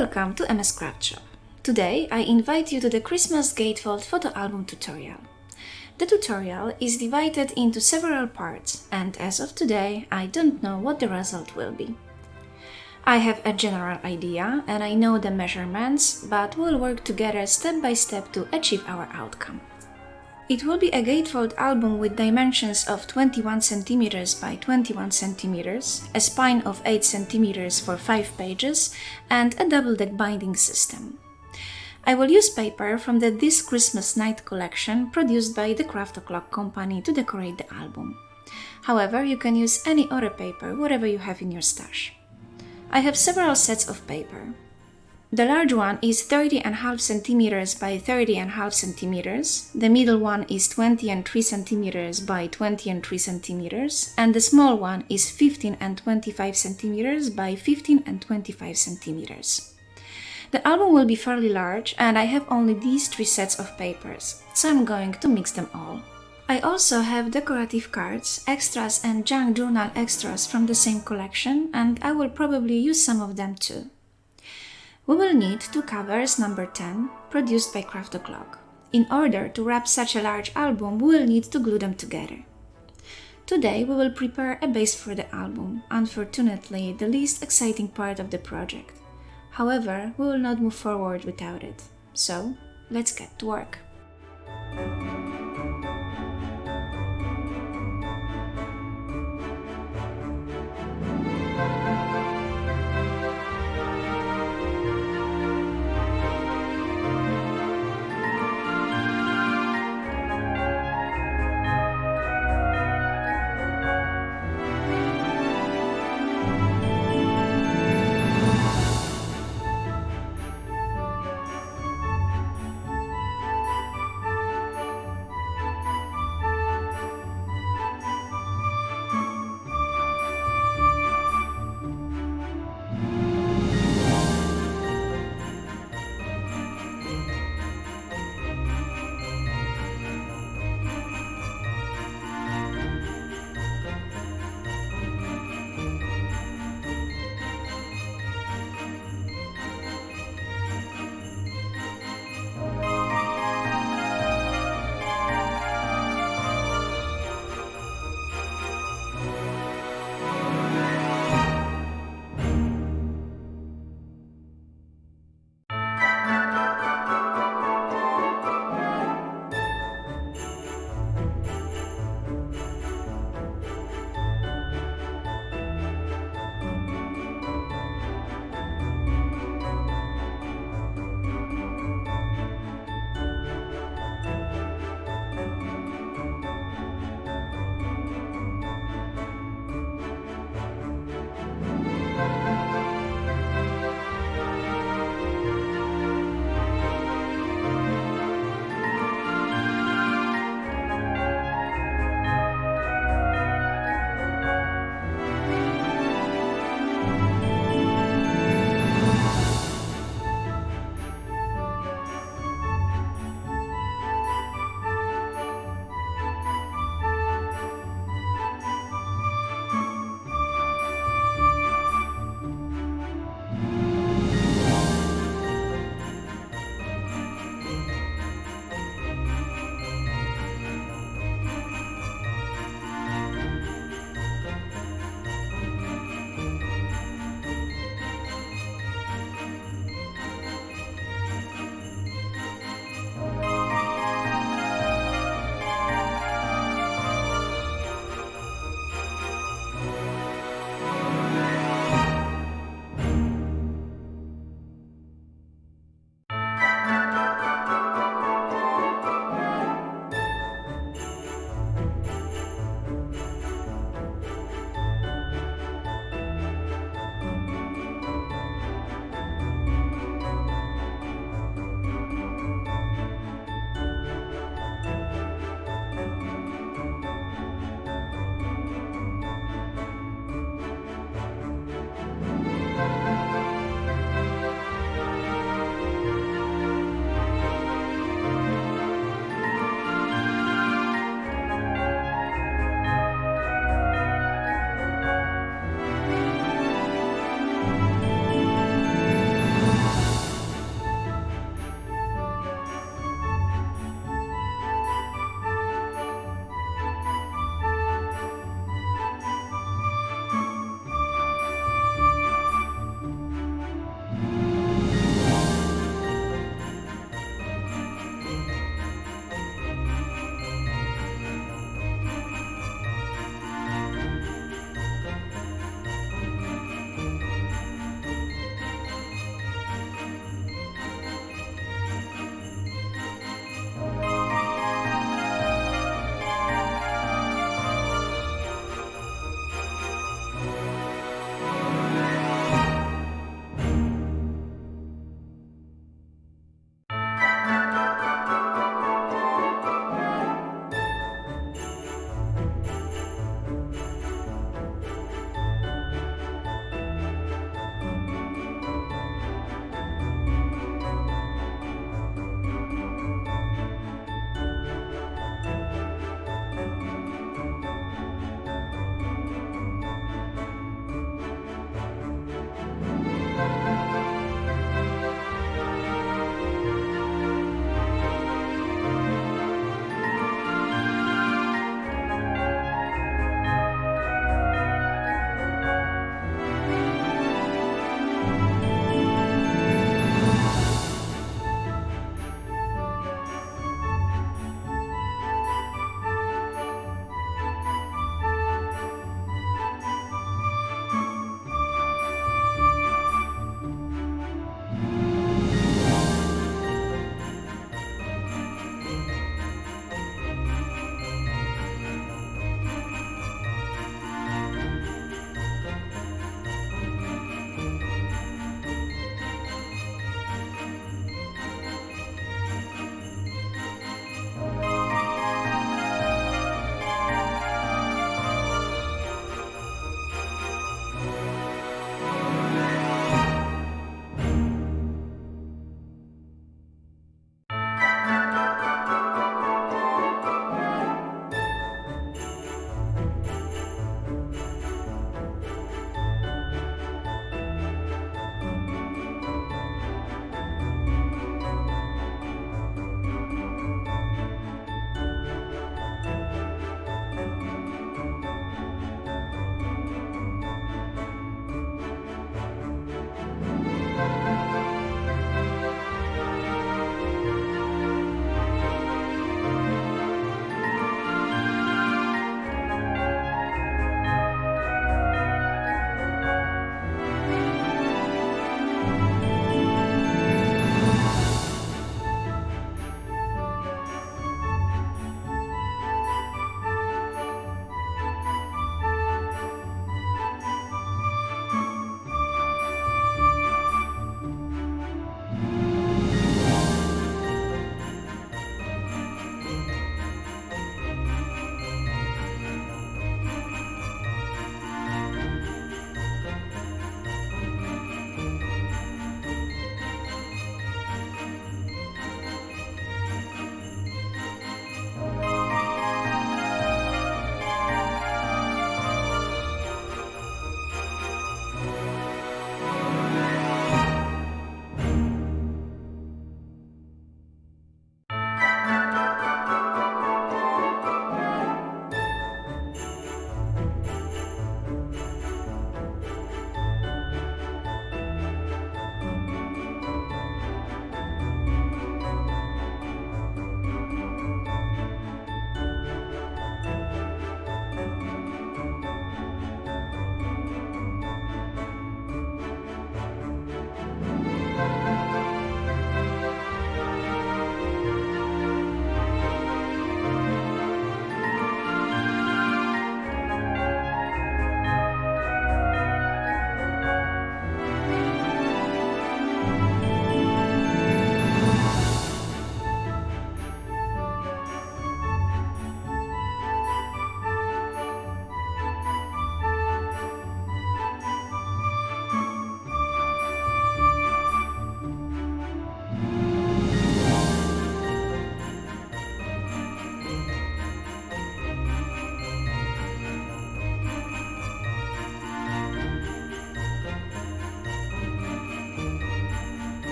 Welcome to MS Craft Shop. Today I invite you to the Christmas Gatefold photo album tutorial. The tutorial is divided into several parts and as of today I don't know what the result will be. I have a general idea and I know the measurements, but we'll work together step by step to achieve our outcome. It will be a gatefold album with dimensions of 21 cm by 21 cm, a spine of 8 cm for 5 pages, and a double-deck binding system. I will use paper from the This Christmas Night collection produced by the Craft O'Clock company to decorate the album. However, you can use any other paper, whatever you have in your stash. I have several sets of paper. The large one is 30.5 cm by 30.5 cm, the middle one is 20 3 cm by 20 3 cm, and the small one is 15 25 cm by 15 25 cm. The album will be fairly large and I have only these 3 sets of papers, so I'm going to mix them all. I also have decorative cards, extras and junk journal extras from the same collection, and I will probably use some of them too. We will need 2 covers number 10, produced by Craft O'Clock. In order to wrap such a large album, we will need to glue them together. Today we will prepare a base for the album, unfortunately the least exciting part of the project. However, we will not move forward without it. So, let's get to work.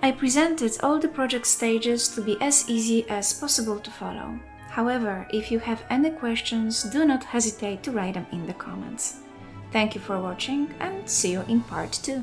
I presented all the project stages to be as easy as possible to follow. However, if you have any questions, do not hesitate to write them in the comments. Thank you for watching and see you in part 2.